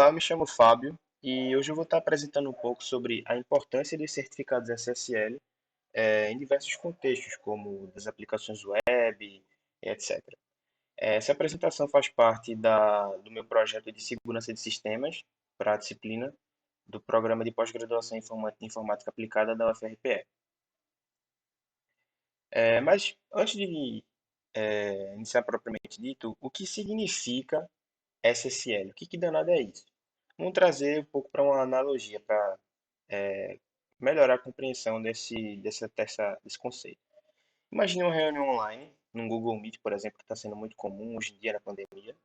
Olá, me chamo Fábio e hoje eu vou estar apresentando um pouco sobre a importância dos certificados SSL em diversos contextos, como das aplicações web, etc. Essa apresentação faz parte do meu projeto de segurança de sistemas para a disciplina do Programa de Pós-Graduação em Informática Aplicada da UFRPE. Mas antes de iniciar propriamente dito, o que significa SSL? O que danado é isso? Vamos trazer um pouco para uma analogia, para melhorar a compreensão desse conceito. Imagine uma reunião online, no Google Meet, por exemplo, que está sendo muito comum hoje em dia na pandemia,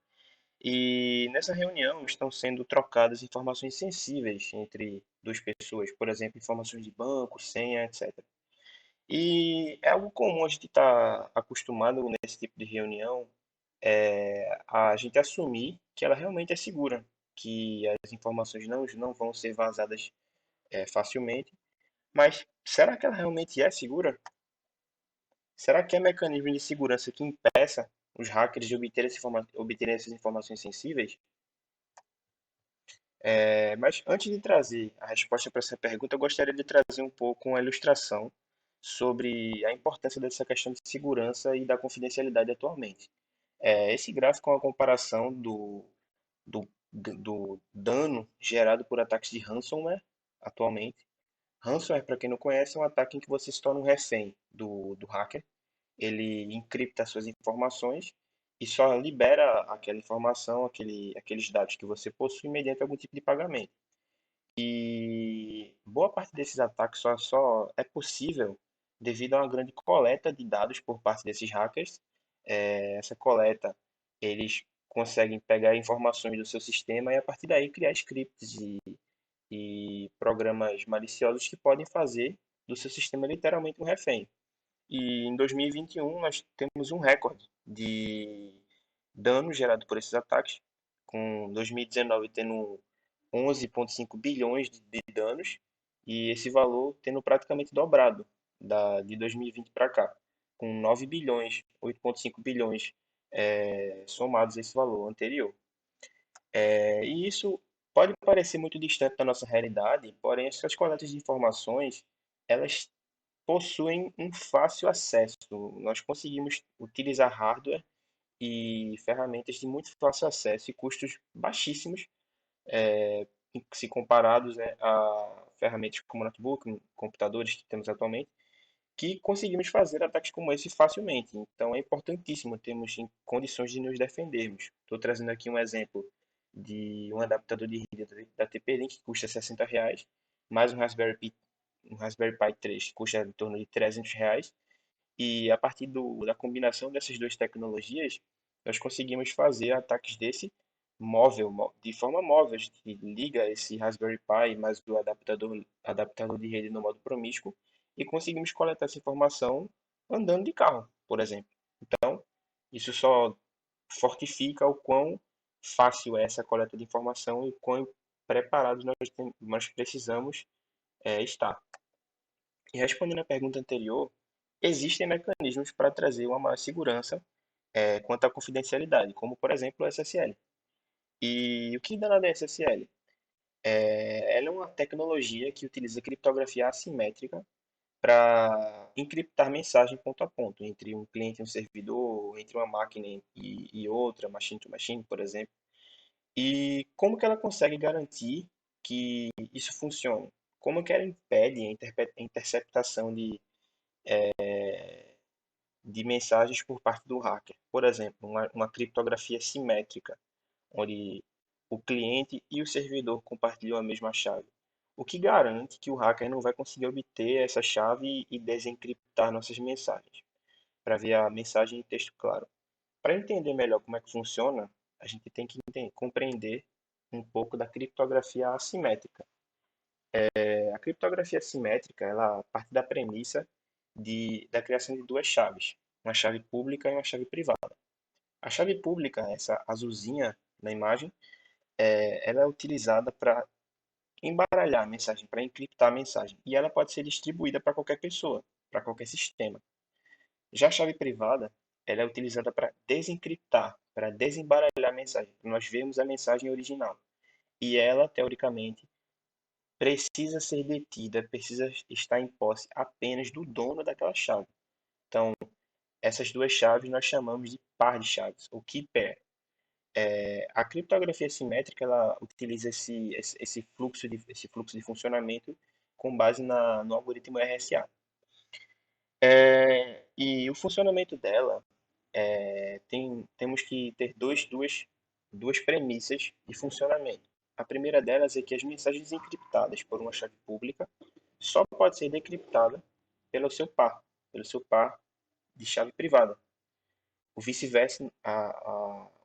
e nessa reunião estão sendo trocadas informações sensíveis entre duas pessoas, por exemplo, informações de banco, senha, etc. E é algo comum a gente estar acostumado nesse tipo de reunião, a gente assumir que ela realmente é segura, que as informações não vão ser vazadas facilmente. Mas será que ela realmente é segura? Será que há mecanismos de segurança que impeça os hackers de obterem essas informações sensíveis? Mas antes de trazer a resposta para essa pergunta, eu gostaria de trazer um pouco uma ilustração sobre a importância dessa questão de segurança e da confidencialidade atualmente. Esse gráfico é uma comparação do dano gerado por ataques de ransomware atualmente. Ransomware, para quem não conhece, é um ataque em que você se torna um refém do hacker. Ele encripta suas informações e só libera aquela informação, aqueles dados que você possui mediante algum tipo de pagamento. E boa parte desses ataques só é possível devido a uma grande coleta de dados por parte desses hackers. Essa coleta, eles conseguem pegar informações do seu sistema e a partir daí criar scripts e programas maliciosos que podem fazer do seu sistema literalmente um refém. E em 2021 nós temos um recorde de dano gerado por esses ataques, com 2019 tendo 11,5 bilhões de danos e esse valor tendo praticamente dobrado de 2020 para cá, com 9 bilhões, 8,5 bilhões somados a esse valor anterior. E isso pode parecer muito distante da nossa realidade, porém essas coletas de informações, elas possuem um fácil acesso. Nós conseguimos utilizar hardware e ferramentas de muito fácil acesso e custos baixíssimos, se comparados, né, a ferramentas como notebook, computadores que temos atualmente, que conseguimos fazer ataques como esse facilmente. Então é importantíssimo termos condições de nos defendermos. Estou trazendo aqui um exemplo de um adaptador de rede da TP-Link que custa R$ 60, mais um Raspberry Pi 3 que custa em torno de R$ 300. E a partir da combinação dessas duas tecnologias, nós conseguimos fazer ataques desse de forma móvel. A gente liga esse Raspberry Pi mais o adaptador de rede no modo promíscuo e conseguimos coletar essa informação andando de carro, por exemplo. Então, isso só fortifica o quão fácil é essa coleta de informação e o quão preparados nós precisamos estar. E respondendo à pergunta anterior, existem mecanismos para trazer uma maior segurança quanto à confidencialidade, como por exemplo o SSL. E o que danado é SSL? Ela é uma tecnologia que utiliza criptografia assimétrica para encriptar mensagem ponto a ponto entre um cliente e um servidor, entre uma máquina e outra, machine to machine, por exemplo. E como que ela consegue garantir que isso funcione? Como que ela impede a interceptação de mensagens por parte do hacker? Por exemplo, uma criptografia simétrica, onde o cliente e o servidor compartilham a mesma chave. O que garante que o hacker não vai conseguir obter essa chave e desencriptar nossas mensagens, para ver a mensagem em texto claro. Para entender melhor como é que funciona, a gente tem que compreender um pouco da criptografia assimétrica. A criptografia assimétrica, ela parte da premissa da criação de duas chaves, uma chave pública e uma chave privada. A chave pública, essa azulzinha na imagem, ela é utilizada para embaralhar a mensagem, para encriptar a mensagem, e ela pode ser distribuída para qualquer pessoa, para qualquer sistema. Já a chave privada, ela é utilizada para desencriptar, para desembaralhar a mensagem, para nós vermos a mensagem original. e ela, teoricamente, precisa ser detida, precisa estar em posse apenas do dono daquela chave. Então, essas duas chaves nós chamamos de par de chaves, ou key pair. A criptografia simétrica ela utiliza esse fluxo de funcionamento com base no algoritmo RSA. E o funcionamento dela temos que ter duas premissas de funcionamento. A primeira delas é que as mensagens encriptadas por uma chave pública só pode ser decriptada pelo seu par de chave privada. O vice-versa,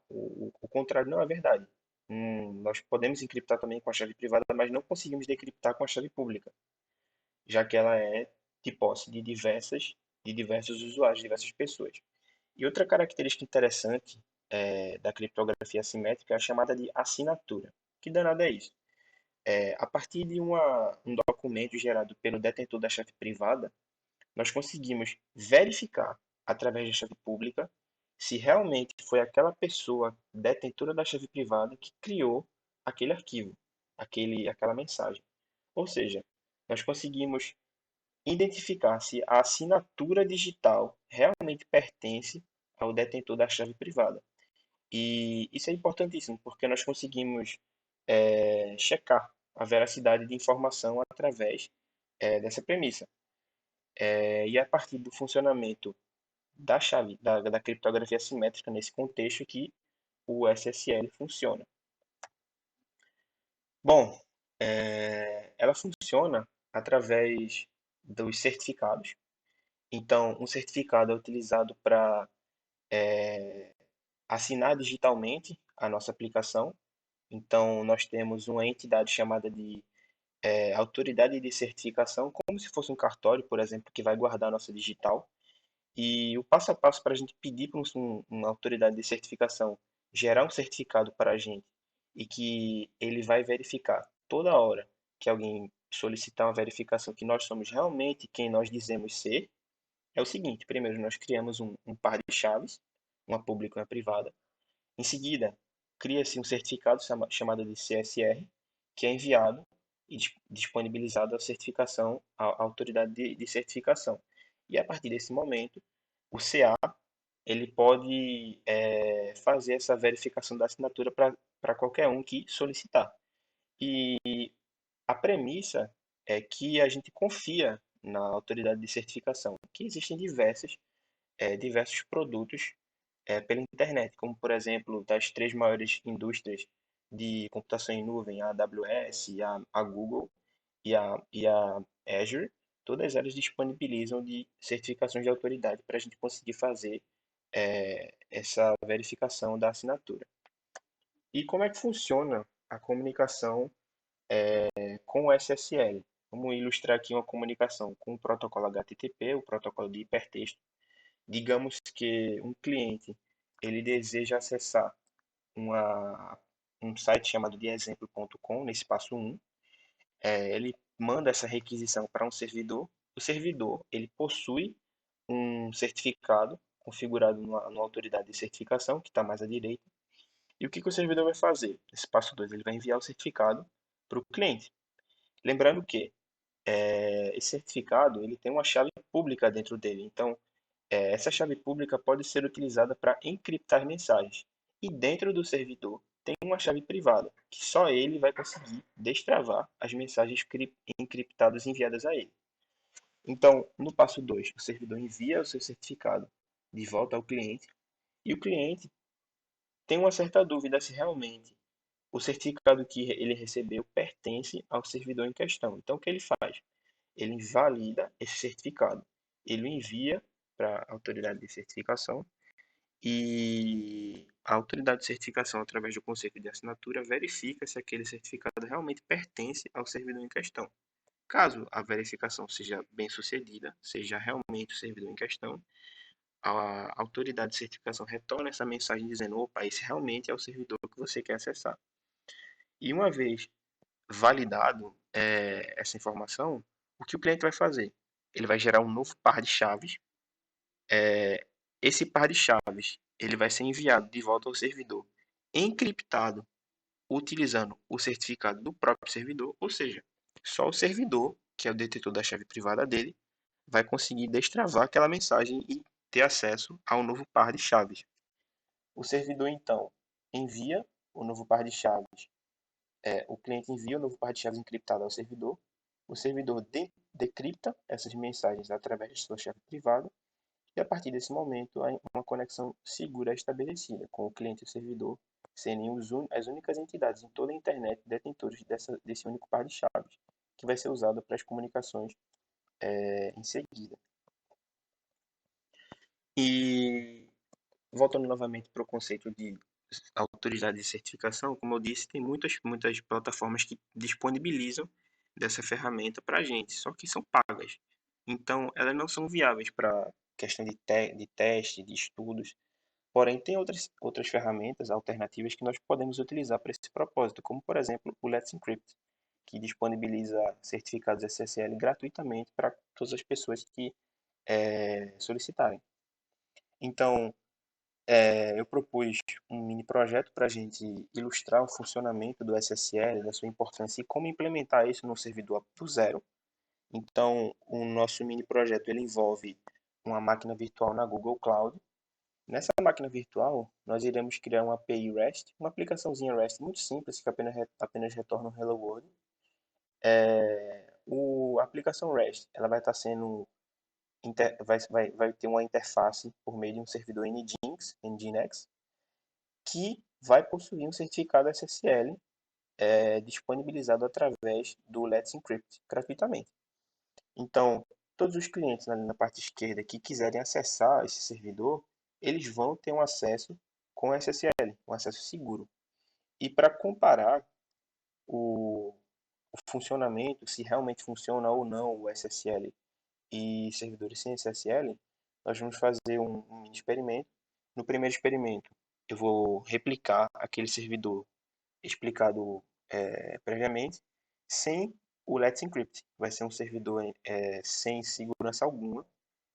o contrário não é verdade. Nós podemos encriptar também com a chave privada, mas não conseguimos decriptar com a chave pública, já que ela é de posse de diversos usuários, de diversas pessoas. E outra característica interessante da criptografia assimétrica é a chamada de assinatura. Que danado é isso? A partir de um documento gerado pelo detentor da chave privada, nós conseguimos verificar, através da chave pública, se realmente foi aquela pessoa detentora da chave privada que criou aquele arquivo, aquela mensagem. Ou seja, nós conseguimos identificar se a assinatura digital realmente pertence ao detentor da chave privada. E isso é importantíssimo, porque nós conseguimos checar a veracidade de informação através dessa premissa. E a partir do funcionamento da chave, da criptografia simétrica nesse contexto que o SSL funciona. Bom, ela funciona através dos certificados. Então, um certificado é utilizado para assinar digitalmente a nossa aplicação. Então, nós temos uma entidade chamada de autoridade de certificação, como se fosse um cartório, por exemplo, que vai guardar a nossa digital. E o passo a passo para a gente pedir para uma autoridade de certificação gerar um certificado para a gente e que ele vai verificar toda hora que alguém solicitar uma verificação que nós somos realmente quem nós dizemos ser, é o seguinte: primeiro nós criamos um par de chaves, uma pública e uma privada. Em seguida, cria-se um certificado chamado de CSR, que é enviado e disponibilizado à certificação, à autoridade de certificação. E a partir desse momento, o CA ele pode fazer essa verificação da assinatura para qualquer um que solicitar. E a premissa é que a gente confia na autoridade de certificação, que existem diversos produtos pela internet, como por exemplo das três maiores indústrias de computação em nuvem, a AWS, a Google e a Azure, todas elas disponibilizam de certificações de autoridade para a gente conseguir fazer essa verificação da assinatura. E como é que funciona a comunicação com o SSL? Vamos ilustrar aqui uma comunicação com o protocolo HTTP, o protocolo de hipertexto. Digamos que um cliente ele deseja acessar uma, um site chamado de exemplo.com, nesse passo 1. Ele manda essa requisição para um servidor. O servidor ele possui um certificado configurado numa autoridade de certificação, que está mais à direita. E o que o servidor vai fazer? Esse passo 2, ele vai enviar o certificado para o cliente. Lembrando que esse certificado ele tem uma chave pública dentro dele. Então, essa chave pública pode ser utilizada para encriptar mensagens. E dentro do servidor tem uma chave privada, que só ele vai conseguir destravar as mensagens encriptadas enviadas a ele. Então, no passo 2, o servidor envia o seu certificado de volta ao cliente e o cliente tem uma certa dúvida se realmente o certificado que ele recebeu pertence ao servidor em questão. Então, o que ele faz? Ele invalida esse certificado. Ele o envia para a autoridade de certificação e a autoridade de certificação, através do conceito de assinatura, verifica se aquele certificado realmente pertence ao servidor em questão. Caso a verificação seja bem sucedida, seja realmente o servidor em questão, a autoridade de certificação retorna essa mensagem dizendo: opa, esse realmente é o servidor que você quer acessar. E uma vez validado essa informação, o que o cliente vai fazer? Ele vai gerar um novo par de chaves. Esse par de chaves ele vai ser enviado de volta ao servidor, encriptado utilizando o certificado do próprio servidor, ou seja, só o servidor, que é o detetor da chave privada dele, vai conseguir destravar aquela mensagem e ter acesso ao novo par de chaves. O servidor, então, envia o novo par de chaves. O cliente envia o novo par de chaves encriptado ao servidor. O servidor decripta essas mensagens através de sua chave privada. E a partir desse momento, uma conexão segura é estabelecida com o cliente e o servidor, sendo as únicas entidades em toda a internet detentores desse único par de chaves, que vai ser usado para as comunicações em seguida. E voltando novamente para o conceito de autoridade de certificação, como eu disse, tem muitas plataformas que disponibilizam dessa ferramenta para a gente, só que são pagas. Então, elas não são viáveis para questão de teste, de estudos. Porém, tem outras ferramentas alternativas que nós podemos utilizar para esse propósito, como, por exemplo, o Let's Encrypt, que disponibiliza certificados SSL gratuitamente para todas as pessoas que solicitarem. Então, eu propus um mini projeto para a gente ilustrar o funcionamento do SSL, da sua importância e como implementar isso no servidor do zero. Então, o nosso mini projeto ele envolve uma máquina virtual na Google Cloud. Nessa máquina virtual, nós iremos criar uma API REST, uma aplicaçãozinha REST muito simples que apenas retorna um Hello World. A aplicação REST ela vai estar sendo vai ter uma interface por meio de um servidor Nginx, que vai possuir um certificado SSL disponibilizado através do Let's Encrypt gratuitamente. Então, todos os clientes ali na parte esquerda que quiserem acessar esse servidor, eles vão ter um acesso com SSL, um acesso seguro. E para comparar o, o funcionamento, se realmente funciona ou não o SSL e servidores sem SSL, nós vamos fazer um mini experimento. No primeiro experimento, eu vou replicar aquele servidor explicado previamente, sem o Let's Encrypt. Vai ser um servidor sem segurança alguma.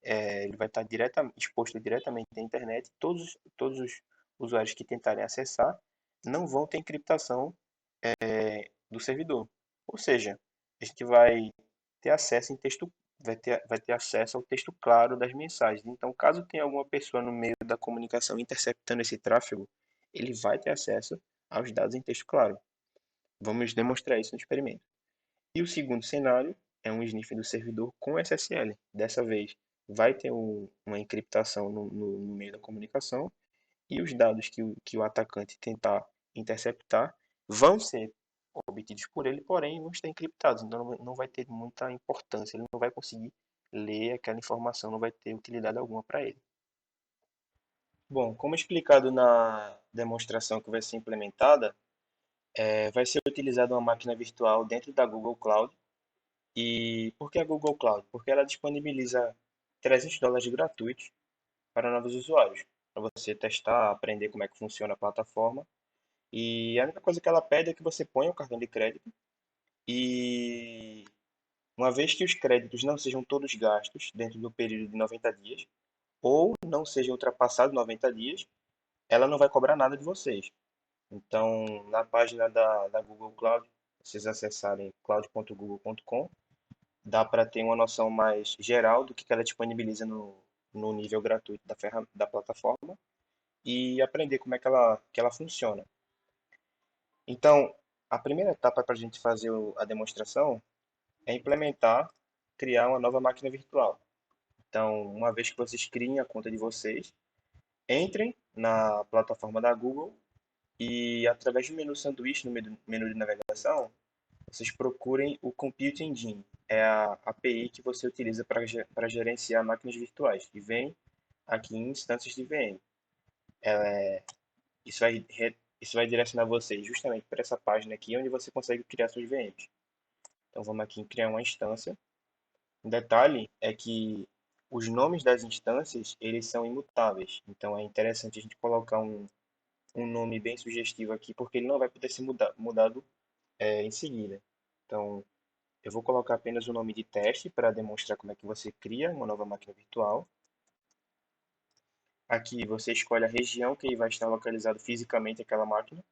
Ele vai estar exposto diretamente à internet. Todos os usuários que tentarem acessar não vão ter encriptação do servidor. Ou seja, a gente vai ter acesso em texto, vai ter acesso ao texto claro das mensagens. Então, caso tenha alguma pessoa no meio da comunicação interceptando esse tráfego, ele vai ter acesso aos dados em texto claro. Vamos demonstrar isso no experimento. E o segundo cenário é um sniff do servidor com SSL. Dessa vez, vai ter uma encriptação no meio da comunicação e os dados que o atacante tentar interceptar vão ser obtidos por ele, porém vão estar encriptados, então não vai ter muita importância, ele não vai conseguir ler aquela informação, não vai ter utilidade alguma para ele. Bom, como explicado na demonstração que vai ser implementada, vai ser utilizada uma máquina virtual dentro da Google Cloud. E por que a Google Cloud? Porque ela disponibiliza US$ 300 gratuitos para novos usuários, para você testar, aprender como é que funciona a plataforma. E a única coisa que ela pede é que você ponha o cartão de crédito e uma vez que os créditos não sejam todos gastos dentro do período de 90 dias ou não sejam ultrapassados 90 dias, ela não vai cobrar nada de vocês. Então, na página da Google Cloud, vocês acessarem cloud.google.com, dá para ter uma noção mais geral do que ela disponibiliza no nível gratuito da plataforma e aprender como é que ela funciona. Então, a primeira etapa para a gente fazer a demonstração é implementar, criar uma nova máquina virtual. Então, uma vez que vocês criem a conta de vocês, entrem na plataforma da Google e, através do menu sanduíche, no menu de navegação, vocês procurem o Compute Engine. É a API que você utiliza para gerenciar máquinas virtuais, e vem aqui em instâncias de VM. Isso vai, isso vai direcionar você justamente para essa página aqui, onde você consegue criar suas VMs. Então vamos aqui em criar uma instância. Um detalhe é que os nomes das instâncias, eles são imutáveis. Então é interessante a gente colocar um nome bem sugestivo aqui, porque ele não vai poder ser mudado em seguida. Então, eu vou colocar apenas o nome de teste para demonstrar como é que você cria uma nova máquina virtual. Aqui você escolhe a região que vai estar localizado fisicamente aquela máquina.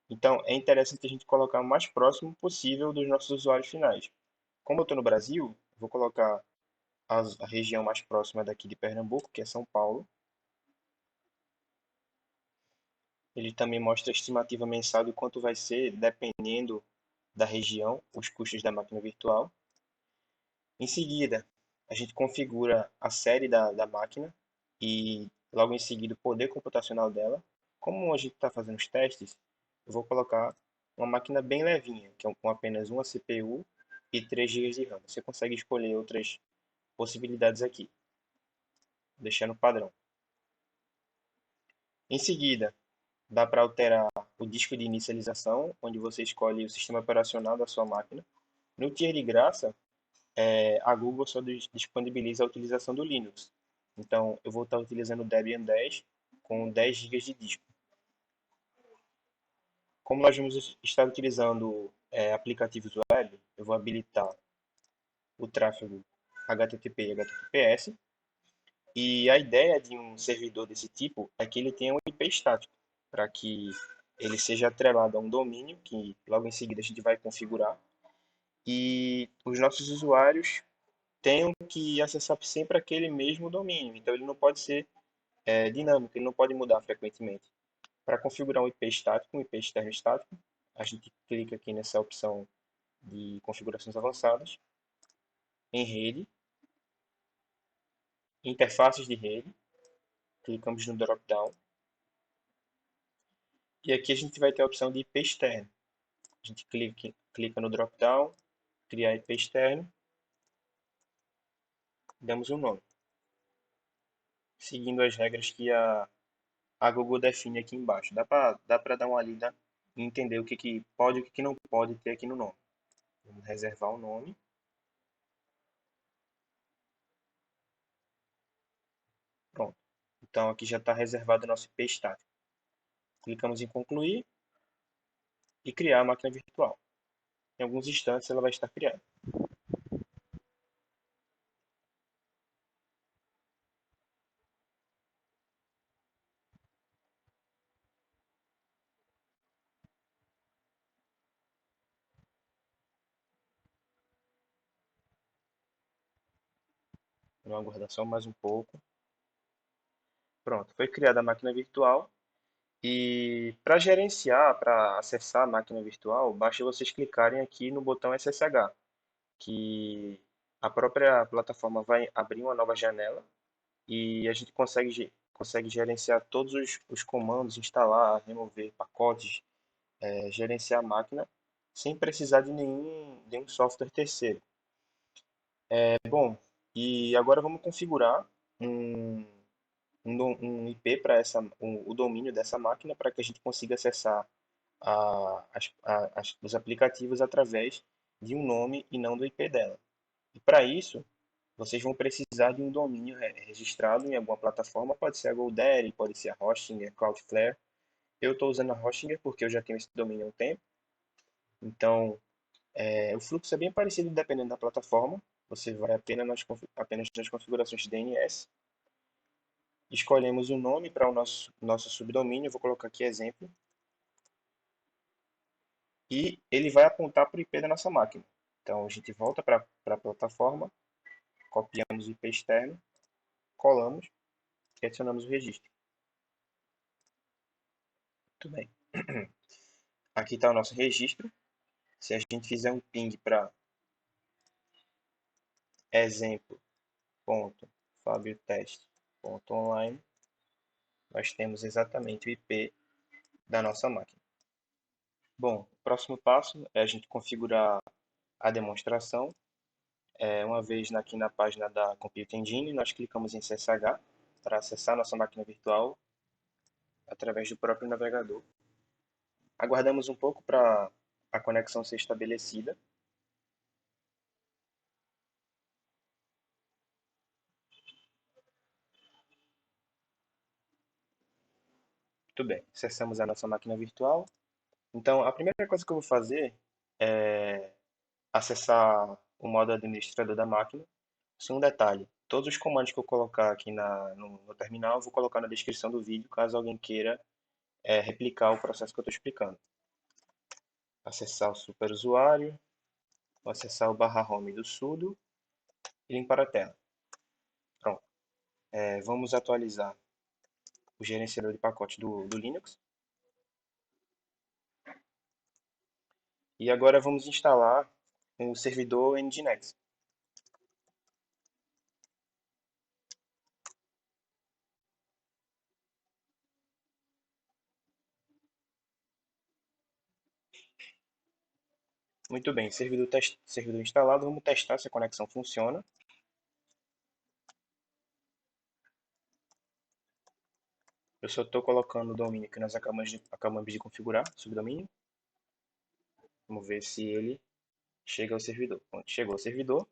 Então, é interessante a gente colocar o mais próximo possível dos nossos usuários finais. Como eu estou no Brasil, eu vou colocar a região mais próxima daqui de Pernambuco, que é São Paulo. Ele também mostra a estimativa mensal de quanto vai ser, dependendo da região, os custos da máquina virtual. Em seguida, a gente configura a série da máquina e logo em seguida o poder computacional dela. Como a gente está fazendo os testes, eu vou colocar uma máquina bem levinha, que é com apenas uma CPU e 3 GB de RAM. Você consegue escolher outras possibilidades aqui, deixando padrão. Em seguida, dá para alterar o disco de inicialização, onde você escolhe o sistema operacional da sua máquina. No tier de graça, a Google só disponibiliza a utilização do Linux. Então, eu vou estar utilizando o Debian 10 com 10 GB de disco. Como nós vamos estar utilizando aplicativos web, eu vou habilitar o tráfego HTTP e HTTPS. E a ideia de um servidor desse tipo é que ele tenha um IP estático, para que ele seja atrelado a um domínio, que logo em seguida a gente vai configurar, e os nossos usuários tenham que acessar sempre aquele mesmo domínio. Então ele não pode ser dinâmico, ele não pode mudar frequentemente. Para configurar um IP estático, um IP externo estático, a gente clica aqui nessa opção de configurações avançadas, em rede, interfaces de rede, clicamos no drop-down, e aqui a gente vai ter a opção de IP externo. A gente clica no drop-down, criar IP externo, damos um nome, seguindo as regras que a Google define aqui embaixo. Dá para dar uma lida e entender que pode e o que não pode ter aqui no nome. Vamos reservar o nome. Pronto. Então aqui já está reservado o nosso IP estático. Clicamos em concluir e criar a máquina virtual. Em alguns instantes ela vai estar criada. Vamos aguardar só mais um pouco. Pronto, foi criada a máquina virtual. E para gerenciar, para acessar a máquina virtual, basta vocês clicarem aqui no botão SSH, que a própria plataforma vai abrir uma nova janela e a gente consegue gerenciar todos os comandos, instalar, remover pacotes, gerenciar a máquina, sem precisar de nenhum software terceiro. Bom, e agora vamos configurar um, um IP para o domínio dessa máquina para que a gente consiga acessar os aplicativos através de um nome e não do IP dela. E para isso, vocês vão precisar de um domínio registrado em alguma plataforma, pode ser a GoDaddy, pode ser a Hostinger, Cloudflare. Eu estou usando a Hostinger porque eu já tenho esse domínio há um tempo. Então, o fluxo é bem parecido dependendo da plataforma. Você vai apenas nas configurações de DNS. Escolhemos o nome para o nosso subdomínio. Eu vou colocar aqui exemplo. E ele vai apontar para o IP da nossa máquina. Então, a gente volta para a plataforma, copiamos o IP externo, colamos e adicionamos o registro. Muito bem. Aqui está o nosso registro. Se a gente fizer um ping para exemplo.fabioteste.online, nós temos exatamente o IP da nossa máquina. Bom, o próximo passo é a gente configurar a demonstração. Uma vez aqui na página da Compute Engine, nós clicamos em SSH para acessar nossa máquina virtual através do próprio navegador. Aguardamos um pouco para a conexão ser estabelecida. Muito bem, acessamos a nossa máquina virtual. Então, a primeira coisa que eu vou fazer é acessar o modo administrador da máquina. Só um detalhe, todos os comandos que eu colocar aqui no terminal, eu vou colocar na descrição do vídeo, caso alguém queira replicar o processo que eu estou explicando. acessar o superusuário, vou acessar o barra home do sudo e limpar a tela. Pronto. Vamos atualizar o gerenciador de pacote do Linux. E agora vamos instalar o servidor Nginx. Muito bem, servidor instalado, vamos testar se a conexão funciona. Eu só estou colocando o domínio que nós acabamos de configurar, subdomínio. Vamos ver se ele chega ao servidor. Pronto, chegou ao servidor.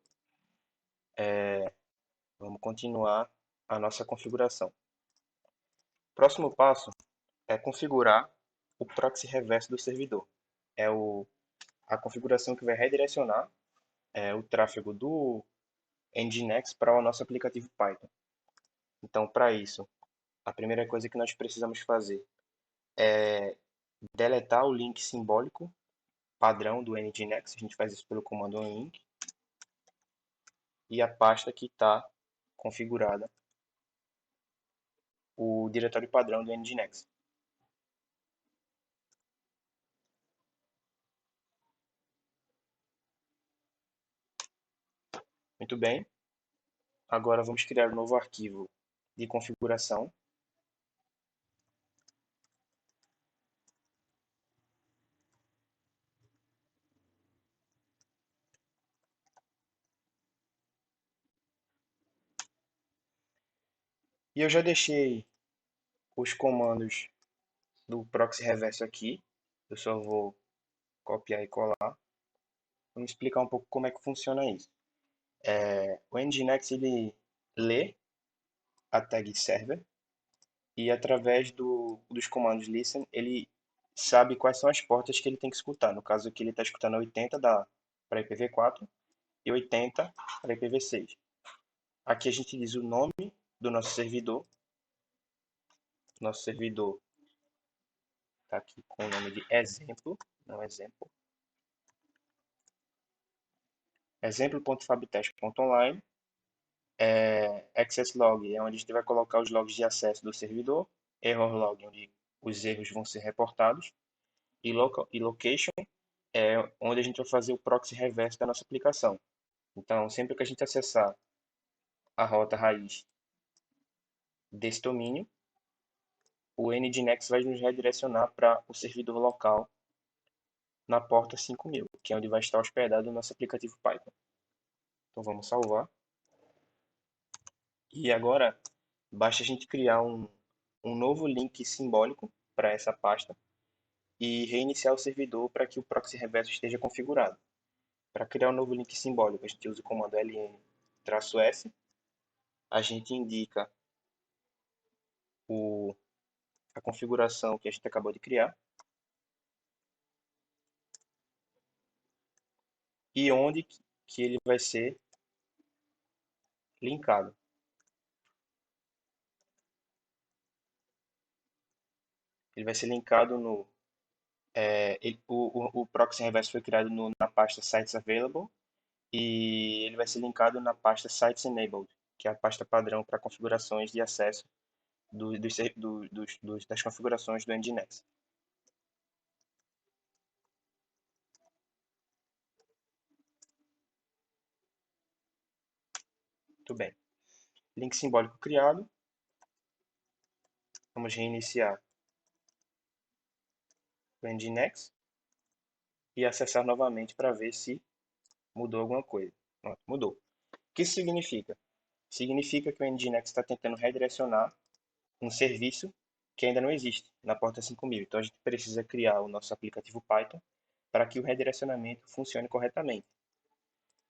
Vamos continuar a nossa configuração. Próximo passo é configurar o proxy reverso do servidor. É a configuração que vai redirecionar o tráfego do Nginx para o nosso aplicativo Python. Então, para isso, a primeira coisa que nós precisamos fazer é deletar o link simbólico padrão do Nginx. A gente faz isso pelo comando link e a pasta que está configurada, o diretório padrão do Nginx. Muito bem. Agora vamos criar um novo arquivo de configuração. E eu já deixei os comandos do proxy reverso aqui. Eu só vou copiar e colar. Vamos explicar um pouco como é que funciona isso. O Nginx ele lê a tag server e através dos comandos listen ele sabe quais são as portas que ele tem que escutar. No caso aqui ele está escutando a 80 para IPv4 e 80 para IPv6. Aqui a gente diz o nome do nosso servidor. Nosso servidor está aqui com o nome de exemplo, não exemplo. Exemplo.fabtest.online. Access log é onde a gente vai colocar os logs de acesso do servidor. Error log, onde os erros vão ser reportados. E location é onde a gente vai fazer o proxy reverse da nossa aplicação. Então, sempre que a gente acessar a rota raiz desse domínio, o Nginx vai nos redirecionar para o servidor local na porta 5000, que é onde vai estar hospedado o nosso aplicativo Python. Então vamos salvar. E agora basta a gente criar um novo link simbólico para essa pasta e reiniciar o servidor para que o proxy reverso esteja configurado. Para criar um novo link simbólico, a gente usa o comando ln-s. A gente indica a configuração que a gente acabou de criar e onde que ele vai ser linkado. Ele vai ser linkado no... o proxy reverse foi criado na pasta Sites Available e ele vai ser linkado na pasta Sites Enabled, que é a pasta padrão para configurações de acesso das configurações do Nginx. Muito bem. Link simbólico criado. Vamos reiniciar o Nginx e acessar novamente para ver se mudou alguma coisa. Pronto, mudou. O que isso significa? Significa que o Nginx está tentando redirecionar um serviço que ainda não existe na porta 5000. Então a gente precisa criar o nosso aplicativo Python para que o redirecionamento funcione corretamente.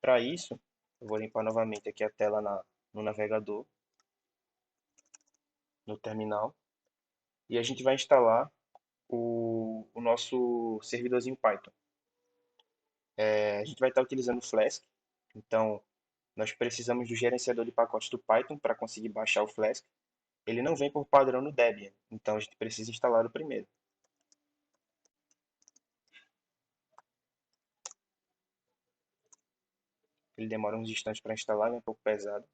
Para isso, eu vou limpar novamente aqui a tela no navegador, no terminal, e a gente vai instalar o nosso servidorzinho Python. A gente vai estar utilizando o Flask, então nós precisamos do gerenciador de pacotes do Python para conseguir baixar o Flask. Ele não vem por padrão no Debian, então a gente precisa instalar o primeiro. Ele demora uns instantes para instalar, é um pouco pesado.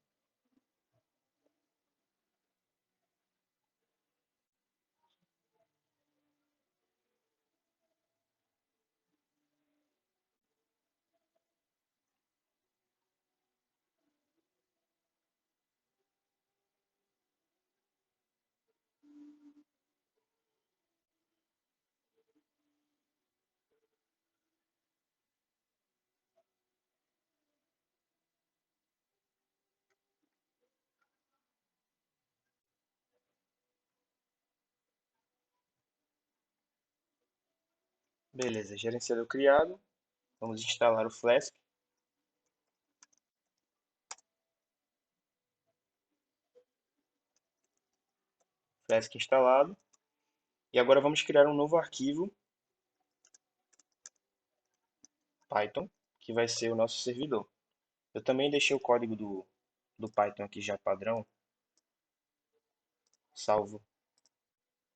Beleza, gerenciador criado. Vamos instalar o Flask. Flask instalado. E agora vamos criar um novo arquivo Python, que vai ser o nosso servidor. Eu também deixei o código do Python aqui já padrão, salvo,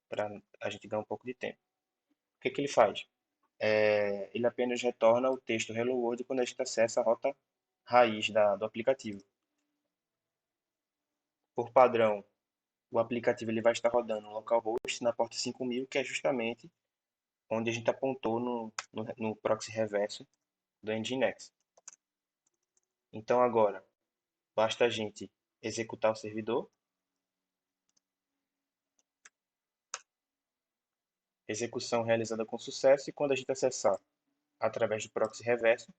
para a gente ganhar um pouco de tempo. O que que ele faz? Ele apenas retorna o texto Hello World quando a gente acessa a rota raiz do aplicativo. Por padrão, o aplicativo ele vai estar rodando no localhost na porta 5000, que é justamente onde a gente apontou no proxy reverso do Nginx. Então agora, basta a gente executar o servidor, execução realizada com sucesso, e quando a gente acessar através do proxy reverso,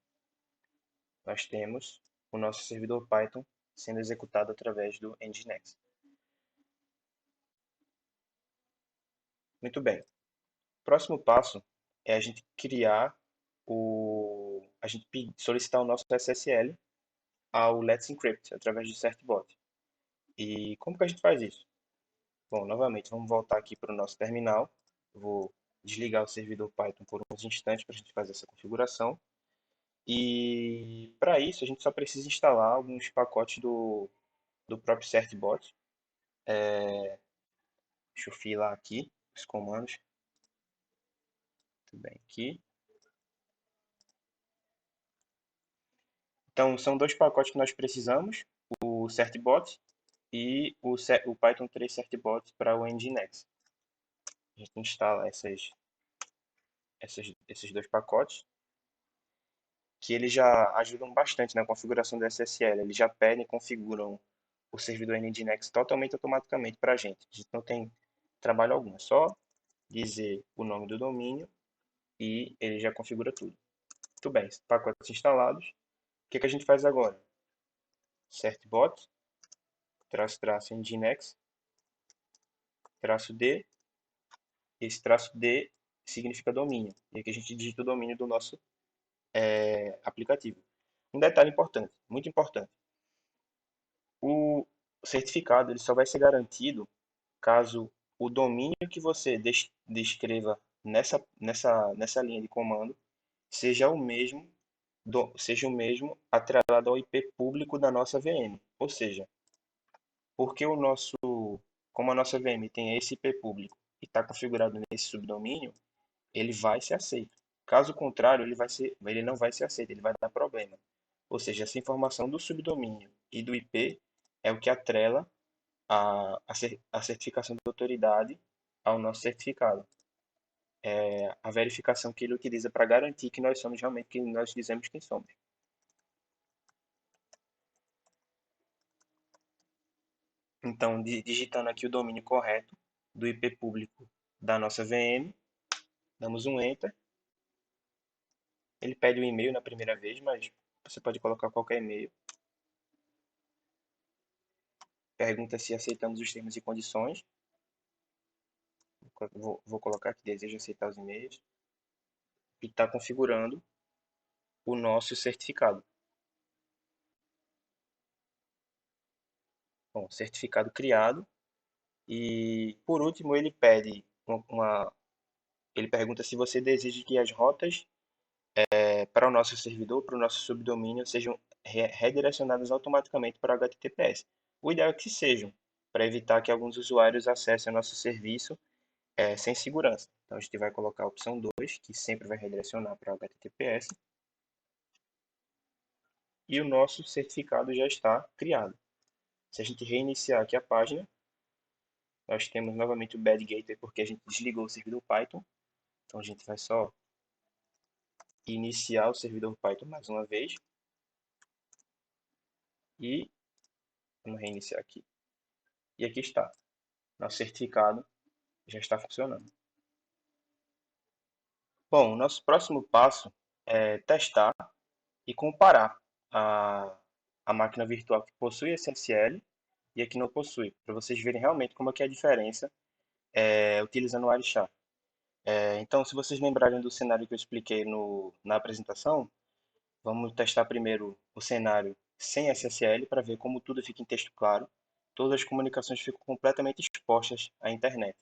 nós temos o nosso servidor Python sendo executado através do Nginx. Muito bem. Próximo passo é a gente criar a gente solicitar o nosso SSL ao Let's Encrypt através do certbot. E como que a gente faz isso? Bom, novamente, vamos voltar aqui para o nosso terminal. Vou desligar o servidor Python por uns instantes para a gente fazer essa configuração. E para isso, a gente só precisa instalar alguns pacotes do próprio certbot. Deixa eu filar aqui os comandos. Tudo bem aqui. Então, são dois pacotes que nós precisamos, o certbot e o Python 3 certbot para o Nginx. A gente instala esses dois pacotes, que eles já ajudam bastante na configuração do SSL. Eles já pedem e configuram o servidor Nginx totalmente automaticamente para a gente. A gente não tem trabalho algum, é só dizer o nome do domínio e ele já configura tudo. Muito bem, pacotes instalados. O que a gente faz agora? Certbot, traço Nginx, traço D. Esse traço D significa domínio. E aqui a gente digita o domínio do nosso aplicativo. Um detalhe importante, muito importante. O certificado ele só vai ser garantido caso o domínio que você descreva nessa linha de comando seja seja o mesmo atrelado ao IP público da nossa VM. Ou seja, porque como a nossa VM tem esse IP público e está configurado nesse subdomínio, ele vai ser aceito. Caso contrário, ele não vai ser aceito, ele vai dar problema. Ou seja, essa informação do subdomínio e do IP é o que atrela a certificação de autoridade ao nosso certificado. É a verificação que ele utiliza para garantir que nós somos realmente quem nós dizemos quem somos. Então, digitando aqui o domínio correto do IP público da nossa VM, damos um Enter. Ele pede o e-mail na primeira vez, mas você pode colocar qualquer e-mail. Pergunta se aceitamos os termos e condições. Vou colocar que desejo aceitar os e-mails. E está configurando o nosso certificado. Bom, certificado criado. E por último, ele pergunta se você deseja que as rotas para o nosso servidor, para o nosso subdomínio, sejam redirecionadas automaticamente para o HTTPS. O ideal é que sejam, para evitar que alguns usuários acessem o nosso serviço sem segurança. Então a gente vai colocar a opção 2, que sempre vai redirecionar para o HTTPS. e o nosso certificado já está criado. Se a gente reiniciar aqui a página, nós temos novamente o bad gateway porque a gente desligou o servidor Python. Então a gente vai só iniciar o servidor Python mais uma vez e vamos reiniciar aqui. E aqui está, nosso certificado já está funcionando. Bom, o nosso próximo passo é testar e comparar a máquina virtual que possui SSL e a que não possui, para vocês verem realmente como é que é a diferença utilizando o Wireshark. Então, se vocês lembrarem do cenário que eu expliquei na apresentação, vamos testar primeiro o cenário sem SSL para ver como tudo fica em texto claro. Todas as comunicações ficam completamente expostas à internet.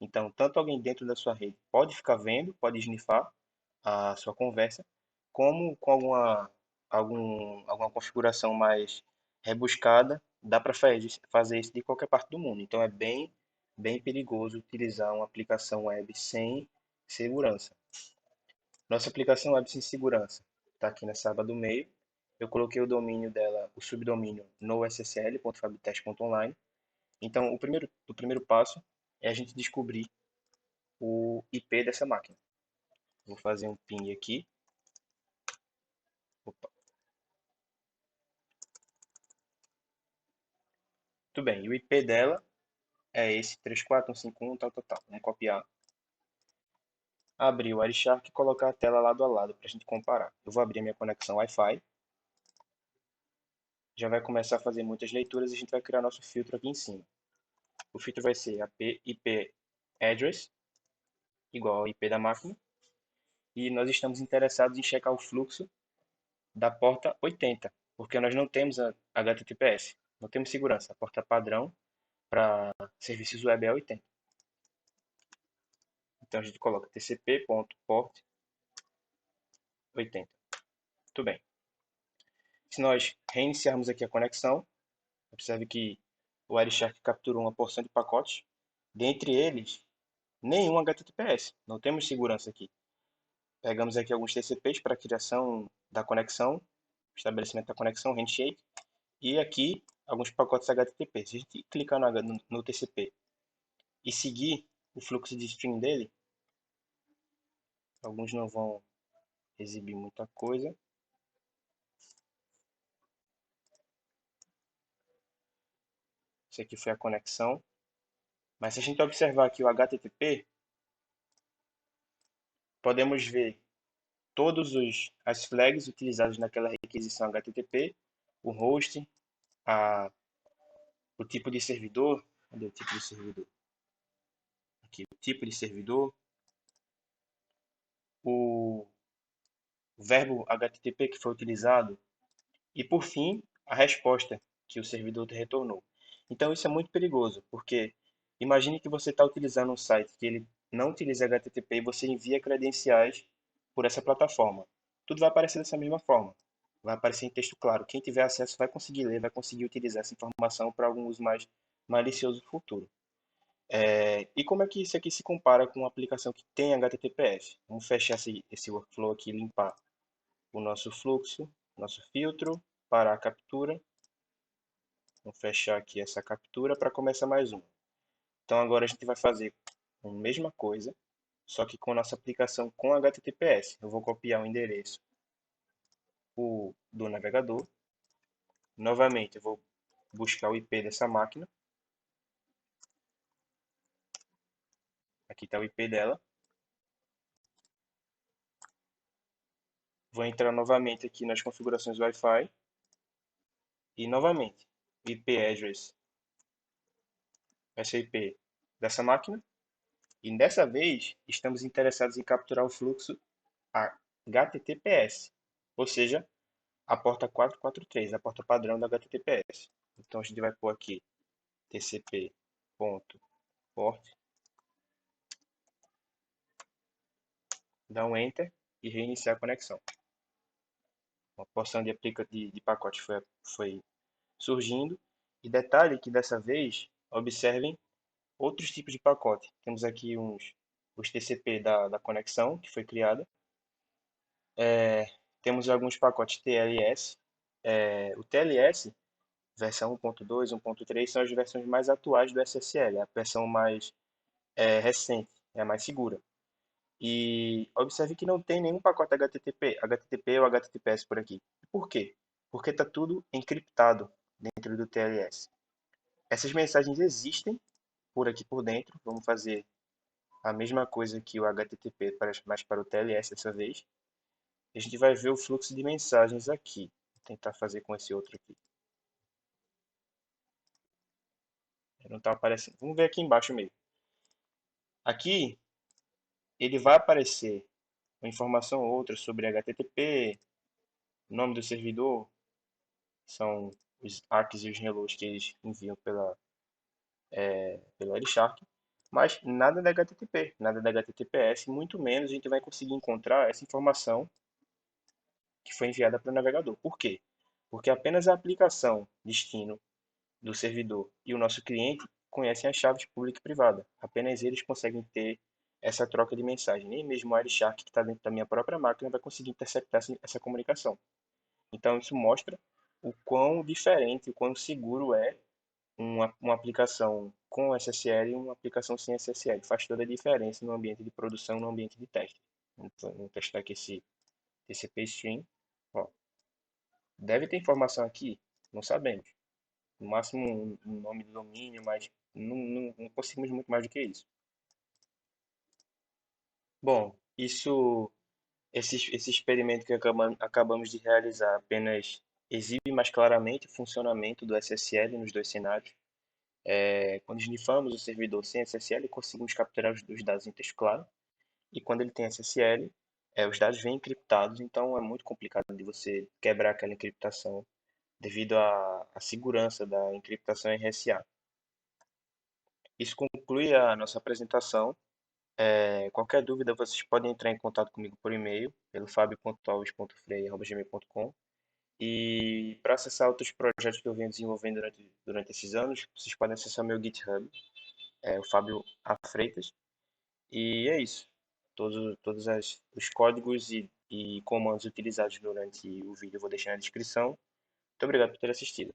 Então, tanto alguém dentro da sua rede pode ficar vendo, pode snifar a sua conversa, como com alguma configuração mais rebuscada, dá para fazer isso de qualquer parte do mundo. Então, é bem perigoso utilizar uma aplicação web sem segurança. Nossa aplicação web sem segurança está aqui nessa aba do meio. Eu coloquei o domínio dela, o subdomínio nossl.fabtest.online. Então, o primeiro passo é a gente descobrir o IP dessa máquina. Vou fazer um ping aqui. Opa. Muito bem, e o IP dela é esse 34151, tal, tal, tal. Vamos copiar. Abrir o Wireshark e colocar a tela lado a lado para a gente comparar. Eu vou abrir a minha conexão Wi-Fi. Já vai começar a fazer muitas leituras e a gente vai criar nosso filtro aqui em cima. O filtro vai ser IP address, igual ao IP da máquina. E nós estamos interessados em checar o fluxo da porta 80, porque nós não temos a HTTPS, não temos segurança. A porta padrão para serviços web é 80. Então a gente coloca tcp.port 80. Muito bem. Se nós reiniciarmos aqui a conexão, observe que o Wireshark capturou uma porção de pacotes. Dentre eles, nenhum HTTPS. Não temos segurança aqui. Pegamos aqui alguns TCPs para a criação da conexão, estabelecimento da conexão, handshake, e aqui alguns pacotes HTTP. Se a gente clicar no TCP e seguir o fluxo de string dele, alguns não vão exibir muita coisa. Isso aqui foi a conexão. Mas se a gente observar aqui o HTTP, podemos ver todos as flags utilizadas naquela requisição HTTP, o host, a, o tipo de servidor, cadê o tipo de servidor? Aqui, o tipo de servidor, o verbo HTTP que foi utilizado e, por fim, a resposta que o servidor te retornou. Então, isso é muito perigoso, porque imagine que você está utilizando um site que ele não utiliza HTTP e você envia credenciais por essa plataforma. Tudo vai aparecer dessa mesma forma. Vai aparecer em texto claro. Quem tiver acesso vai conseguir ler, vai conseguir utilizar essa informação para algum uso mais malicioso no futuro. E como é que isso aqui se compara com uma aplicação que tem HTTPS? Vamos fechar esse workflow aqui e limpar o nosso fluxo, nosso filtro, para a captura. Vamos fechar aqui essa captura para começar mais um. Então agora a gente vai fazer a mesma coisa, só que com a nossa aplicação com HTTPS. Eu vou copiar o endereço do navegador. Novamente eu vou buscar o IP dessa máquina. Aqui está o IP dela. Vou entrar novamente aqui nas configurações Wi-Fi. E novamente, IP address vai ser o IP dessa máquina. E dessa vez, estamos interessados em capturar o fluxo HTTPS, ou seja, a porta 443, a porta padrão da HTTPS. Então a gente vai pôr aqui tcp.port, dar um enter e reiniciar a conexão. Uma porção de pacote foi surgindo. E detalhe que dessa vez, observem outros tipos de pacote. Temos aqui os TCP da conexão que foi criada. Temos alguns pacotes TLS, O TLS, versão 1.2, 1.3, são as versões mais atuais do SSL, a versão mais recente, é a mais segura. E observe que não tem nenhum pacote HTTP ou HTTPS por aqui. Por quê? Porque está tudo encriptado dentro do TLS. Essas mensagens existem por aqui por dentro. Vamos fazer a mesma coisa que o HTTP, mas para o TLS dessa vez. A gente vai ver o fluxo de mensagens aqui. Vou tentar fazer com esse outro aqui. Não está aparecendo. Vamos ver aqui embaixo mesmo. Aqui ele vai aparecer uma informação ou outra sobre HTTP, nome do servidor, são os ARCs e os reloads que eles enviam pelo Wireshark, mas nada da HTTP, nada da HTTPS, muito menos a gente vai conseguir encontrar essa informação que foi enviada para o navegador. Por quê? Porque apenas a aplicação destino do servidor e o nosso cliente conhecem as chaves pública e privada. Apenas eles conseguem ter essa troca de mensagem. Nem mesmo o Wireshark, que está dentro da minha própria máquina, vai conseguir interceptar essa comunicação. Então, isso mostra o quão diferente, o quão seguro é uma aplicação com SSL e uma aplicação sem SSL. Faz toda a diferença no ambiente de produção e no ambiente de teste. Então, vamos testar aqui esse TCP Stream. Ó, deve ter informação aqui? Não sabemos. No máximo um nome do domínio, mas não conseguimos muito mais do que isso. Bom, esse experimento que acabamos de realizar apenas exibe mais claramente o funcionamento do SSL nos dois cenários. Quando snifamos o servidor sem SSL, conseguimos capturar os dados em texto claro. E quando ele tem SSL, os dados vêm encriptados, então é muito complicado de você quebrar aquela encriptação devido à segurança da encriptação RSA. Isso conclui a nossa apresentação. Qualquer dúvida, vocês podem entrar em contato comigo por e-mail, pelo fabio.alves.freire@gmail.com. E para acessar outros projetos que eu venho desenvolvendo durante esses anos, vocês podem acessar meu GitHub, o Fábio A. Freitas. E é isso. Todos os códigos e comandos utilizados durante o vídeo eu vou deixar na descrição. Muito obrigado por ter assistido.